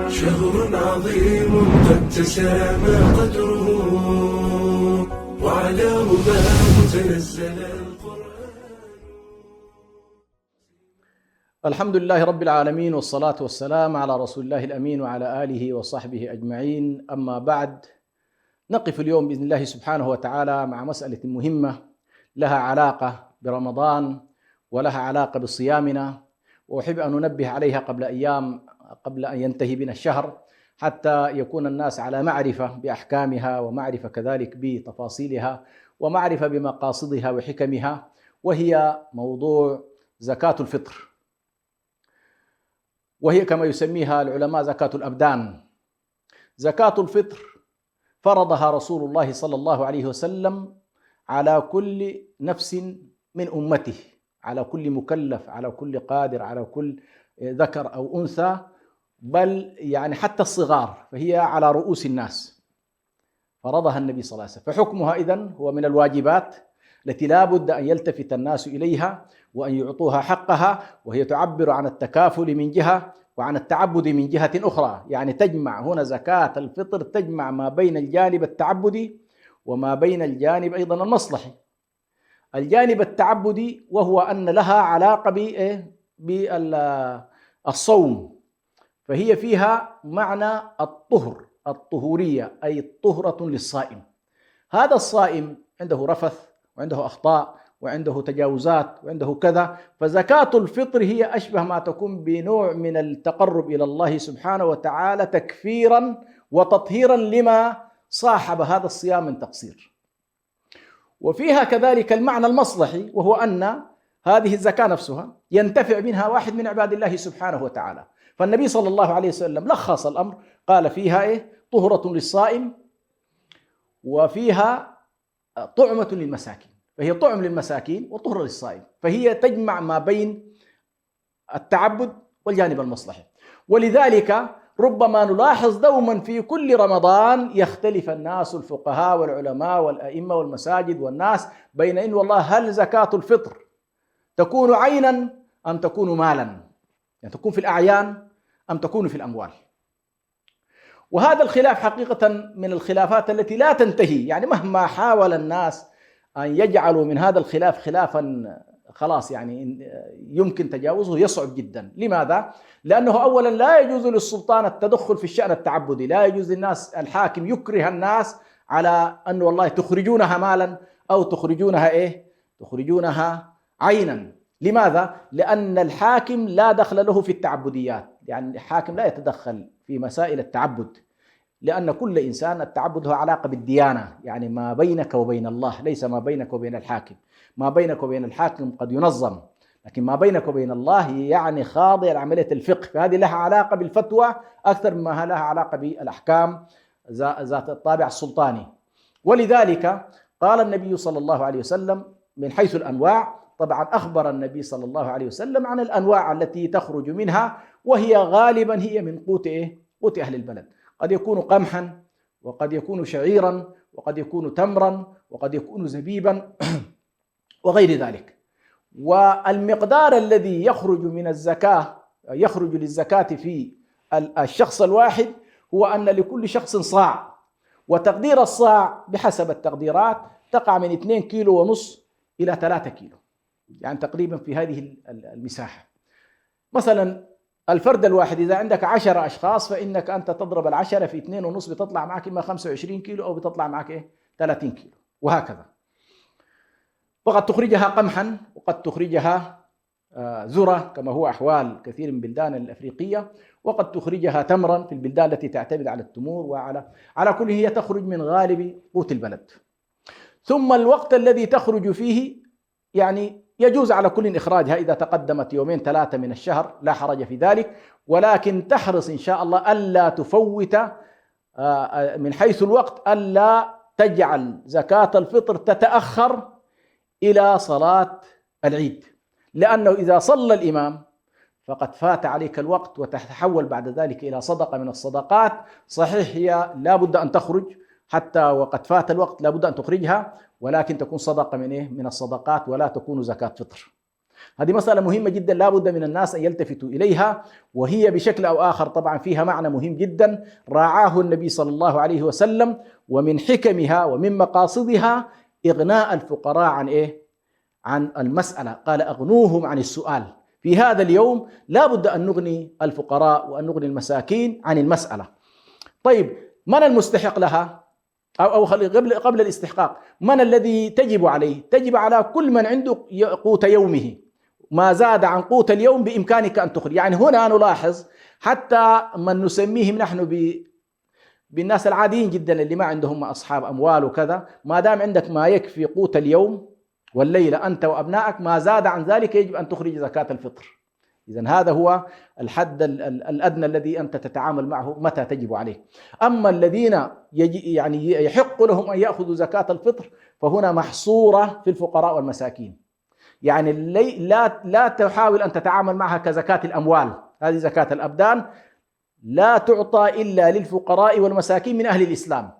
شهر عظيم قد تسامى قدره وعلى رباه تنزل القرآن. الحمد لله رب العالمين، والصلاة والسلام على رسول الله الأمين وعلى آله وصحبه أجمعين. أما بعد، نقف اليوم بإذن الله سبحانه وتعالى مع مسألة مهمة لها علاقة برمضان ولها علاقة بصيامنا، وأحب أن ننبه عليها قبل أن ينتهي بنا الشهر، حتى يكون الناس على معرفة بأحكامها ومعرفة كذلك بتفاصيلها ومعرفة بمقاصدها وحكمها، وهي موضوع زكاة الفطر، وهي كما يسميها العلماء زكاة الأبدان. زكاة الفطر فرضها رسول الله صلى الله عليه وسلم على كل نفس من أمته، على كل مكلف، على كل قادر، على كل ذكر أو أنثى، بل يعني حتى الصغار، فهي على رؤوس الناس. فرضها النبي صلى الله عليه وسلم، فحكمها إذن هو من الواجبات التي لا بد أن يلتفت الناس إليها وأن يعطوها حقها، وهي تعبر عن التكافل من جهة وعن التعبد من جهة أخرى. يعني تجمع هنا زكاة الفطر تجمع ما بين الجانب التعبدي وما بين الجانب أيضا المصلحي. الجانب التعبدي وهو أن لها علاقة بالصوم، فهي فيها معنى الطهر، الطهورية، أي طهرة للصائم. هذا الصائم عنده رفث وعنده أخطاء وعنده تجاوزات وعنده كذا، فزكاة الفطر هي أشبه ما تكون بنوع من التقرب إلى الله سبحانه وتعالى تكفيرا وتطهيرا لما صاحب هذا الصيام من تقصير. وفيها كذلك المعنى المصلحي، وهو أن هذه الزكاة نفسها ينتفع منها واحد من عباد الله سبحانه وتعالى. فالنبي صلى الله عليه وسلم لخص الأمر، قال فيها طهرة للصائم وفيها طعمة للمساكين، فهي طعم للمساكين وطهرة للصائم، فهي تجمع ما بين التعبد والجانب المصلحي. ولذلك ربما نلاحظ دوما في كل رمضان يختلف الناس، الفقهاء والعلماء والأئمة والمساجد والناس، بين إن والله هل زكاة الفطر تكون عينا أم تكون مالا، يعني تكون في الأعيان أم تكون في الأموال. وهذا الخلاف حقيقة من الخلافات التي لا تنتهي، يعني مهما حاول الناس أن يجعلوا من هذا الخلاف خلافا خلاص يعني يمكن تجاوزه، يصعب جدا. لماذا؟ لأنه أولا لا يجوز للسلطان التدخل في الشأن التعبدي، لا يجوز للناس، الحاكم يكره الناس على أن والله تخرجونها مالا أو تخرجونها عينا. لماذا؟ لأن الحاكم لا دخل له في التعبديات، يعني الحاكم لا يتدخل في مسائل التعبد، لأن كل إنسان التعبد له علاقة بالديانة، يعني ما بينك وبين الله، ليس ما بينك وبين الحاكم. ما بينك وبين الحاكم قد ينظم، لكن ما بينك وبين الله يعني خاضع لعملية الفقه، فهذه لها علاقة بالفتوى أكثر مما لها علاقة بالأحكام ذات الطابع السلطاني. ولذلك قال النبي صلى الله عليه وسلم من حيث الأنواع، طبعا أخبر النبي صلى الله عليه وسلم عن الأنواع التي تخرج منها، وهي غالبا هي من قوت أهل البلد. قد يكون قمحا، وقد يكون شعيرا، وقد يكون تمرا، وقد يكون زبيبا وغير ذلك. والمقدار الذي يخرج من الزكاة، يخرج للزكاة في الشخص الواحد، هو أن لكل شخص صاع، وتقدير الصاع بحسب التقديرات تقع من 2 كيلو ونص إلى 3 كيلو، يعني تقريبا في هذه المساحة. مثلا الفرد الواحد إذا عندك 10 أشخاص، فإنك أنت تضرب 10 في 2.5 بتطلع معك إما 25 كيلو أو بتطلع معك 30 كيلو، وهكذا. وقد تخرجها قمحا، وقد تخرجها ذرة كما هو أحوال كثير من البلدان الأفريقية، وقد تخرجها تمرا في البلدان التي تعتمد على التمور، على كل هي تخرج من غالب قوت البلد. ثم الوقت الذي تخرج فيه يعني يجوز على كل إخراجها، إذا تقدمت 2-3 من الشهر لا حرج في ذلك، ولكن تحرص إن شاء الله ألا تفوت من حيث الوقت، ألا تجعل زكاة الفطر تتأخر إلى صلاة العيد، لأنه إذا صلى الإمام فقد فات عليك الوقت وتتحول بعد ذلك إلى صدقة من الصدقات. صحيح هي لا بد أن تخرج، حتى وقد فات الوقت لا بد أن تخرجها، ولكن تكون صدقة من الصدقات ولا تكون زكاة فطر. هذه مسألة مهمة جدا لا بد من الناس أن يلتفتوا إليها، وهي بشكل أو آخر طبعا فيها معنى مهم جدا راعاه النبي صلى الله عليه وسلم، ومن حكمها ومن مقاصدها إغناء الفقراء عن إيه؟ عن المسألة. قال أغنوهم عن السؤال. في هذا اليوم لا بد أن نغني الفقراء وأن نغني المساكين عن المسألة. طيب من المستحق لها؟ أو قبل الاستحقاق، من الذي تجب عليه؟ تجب على كل من عنده قوت يومه، ما زاد عن قوت اليوم بإمكانك أن تخرج. يعني هنا نلاحظ حتى من نسميهم نحن بالناس العاديين جدا اللي ما عندهم أصحاب أموال وكذا، ما دام عندك ما يكفي قوت اليوم والليلة أنت وأبنائك، ما زاد عن ذلك يجب أن تخرج زكاة الفطر. إذن هذا هو الحد الأدنى الذي أنت تتعامل معه متى تجب عليه. أما الذين يعني يحق لهم أن يأخذوا زكاة الفطر فهنا محصورة في الفقراء والمساكين. يعني لا تحاول أن تتعامل معها كزكاة الأموال، هذه زكاة الأبدان لا تعطى إلا للفقراء والمساكين من أهل الإسلام،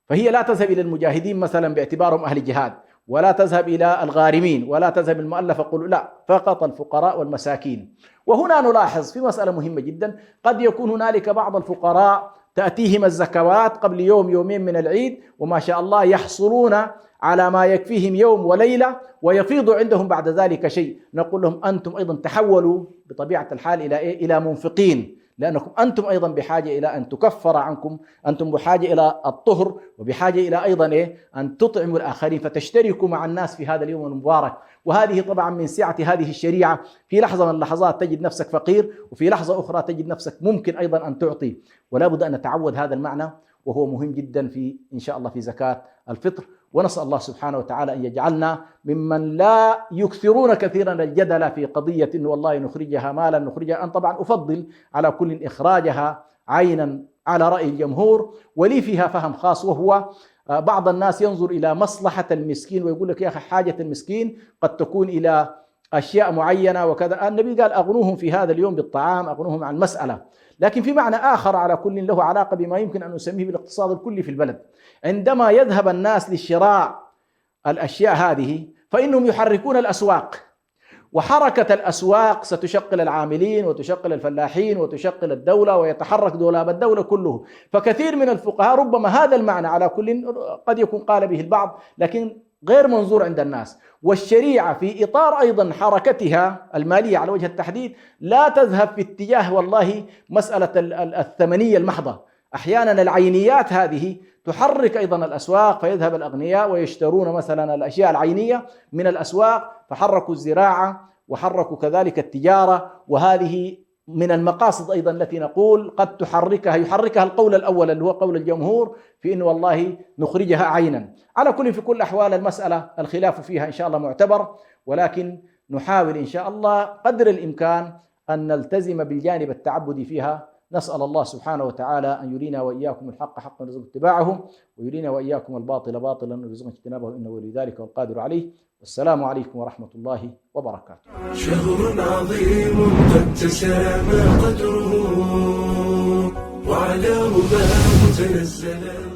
فهي لا تذهب إلى المجاهدين مثلا باعتبارهم أهل جهاد، ولا تذهب إلى الغارمين، ولا تذهب المؤلفة قلوب، لا، فقط الفقراء والمساكين. وهنا نلاحظ في مسألة مهمة جدا، قد يكون هنالك بعض الفقراء تأتيهم الزكوات قبل يوم يومين من العيد وما شاء الله يحصلون على ما يكفيهم يوم وليلة ويفيض عندهم بعد ذلك شيء، نقول لهم أنتم أيضا تحولوا بطبيعة الحال إلى إيه؟ إلى منفقين، لأنكم أنتم أيضا بحاجة إلى أن تكفر عنكم، أنتم بحاجة إلى الطهر وبحاجة إلى أيضا إيه؟ أن تطعموا الآخرين، فتشتركوا مع الناس في هذا اليوم المبارك. وهذه طبعا من سعة هذه الشريعة، في لحظة من اللحظات تجد نفسك فقير، وفي لحظة أخرى تجد نفسك ممكن أيضا أن تعطي، ولا بد أن نتعود هذا المعنى، وهو مهم جدا في إن شاء الله في زكاة الفطر. ونسأل الله سبحانه وتعالى أن يجعلنا ممن لا يكثرون كثيرا الجدل في قضية إنه والله نخرجها مالا نخرجها. أنا طبعا أفضل على كل إخراجها عينا على رأي الجمهور، ولي فيها فهم خاص، وهو بعض الناس ينظر إلى مصلحة المسكين ويقول لك يا أخي حاجة المسكين قد تكون إلى أشياء معينة وكذا. النبي قال أغنوهم في هذا اليوم بالطعام، أغنوهم عن مسألة، لكن في معنى آخر على كل له علاقة بما يمكن أن نسميه بالاقتصاد الكلي في البلد. عندما يذهب الناس لشراء الأشياء هذه فإنهم يحركون الأسواق، وحركة الأسواق ستشغل العاملين وتشغل الفلاحين وتشغل الدولة ويتحرك دولاب الدولة كله. فكثير من الفقهاء ربما هذا المعنى على كل قد يكون قال به البعض لكن غير منظور عند الناس. والشريعة في إطار أيضا حركتها المالية على وجه التحديد لا تذهب في اتجاه والله مسألة الثمنية المحضة. أحيانا العينيات هذه تحرك أيضا الأسواق، فيذهب الأغنياء ويشترون مثلا الأشياء العينية من الأسواق، فحركوا الزراعة وحركوا كذلك التجارة. وهذه من المقاصد أيضا التي نقول قد يحركها القول الأول اللي هو قول الجمهور في إنه والله نخرجها عينا. على كل في كل الأحوال المسألة الخلاف فيها إن شاء الله معتبر، ولكن نحاول إن شاء الله قدر الإمكان أن نلتزم بالجانب التعبدي فيها. نسأل الله سبحانه وتعالى أن يرينا وإياكم الحق حقا ونرزق اتباعه، ويرينا وإياكم الباطل باطلا ونرزق اجتنابه، إنه ولي ذلك والقادر عليه. والسلام عليكم ورحمة الله وبركاته. شهر عظيم قد تسامى قدره وعلى رباه تنزل